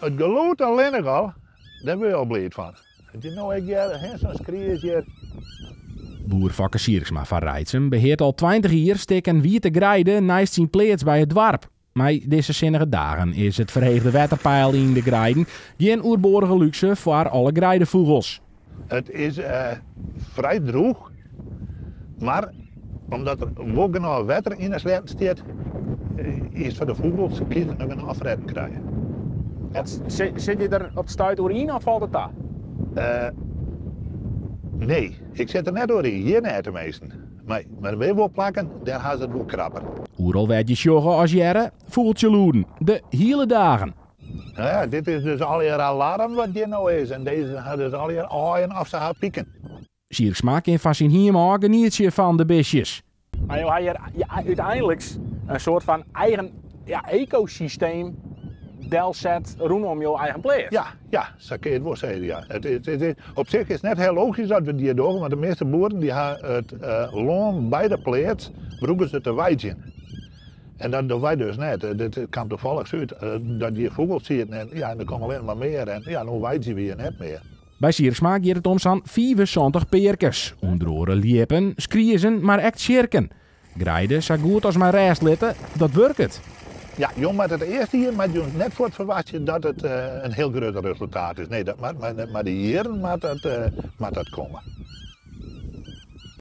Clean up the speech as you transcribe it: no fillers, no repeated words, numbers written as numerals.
het geluid alleen al, daar ben je al blij van. Je nou ik zo'n skriers hier. Boer Fokke Siersma van Rijtsum beheert al 20 jaar stikken witte grijden naast zijn pleats bij het dorp. Maar deze zinnige dagen is het verheegde waterpeil in de grijden geen oerborige luxe voor alle grijdenvogels. Het is vrij droog, maar omdat er ook genoeg water in het sletten staat, is het voor de vogels nog een afredden krijgen. Zit je er op het stuit in of valt het daar? Nee, ik zit er net doorheen, hier net de meesten. Maar weer wel plakken, daar gaan ze het ook krabben. Oeral werd je sjoggen als jaren, voeltje loeden. De hele dagen. Nou ja, dit is dus al je alarm wat hier nou is. En deze had dus al je aaien af ze gaan pieken. Siersma kan van zijn hier genietje van de besjes. Maar joh, je uiteindelijk een soort van eigen ecosysteem delzet rondom jouw eigen pleet. Ja, zo kun je het wel zeggen. Ja. Op zich is het net heel logisch dat we het hier doen, want de meeste boeren die hebben het loon bij de pleet, broeken ze te wijtjen. En dat doen wij dus net. Het kan toevallig uit dat je vogels ziet en ja, er komen alleen maar meer en ja, dan wijtjen we hier net meer. Bij Siersma gaat het om zo'n 75 perkers. Onder oren liepen, skriezen, maar echt cirken. Grijden zo goed als mijn restlitten, dat werkt het. Ja, jong, maar het eerste hier, maar je net voor het verwachten dat het een heel groot resultaat is. Nee, maar de hier moet dat komen.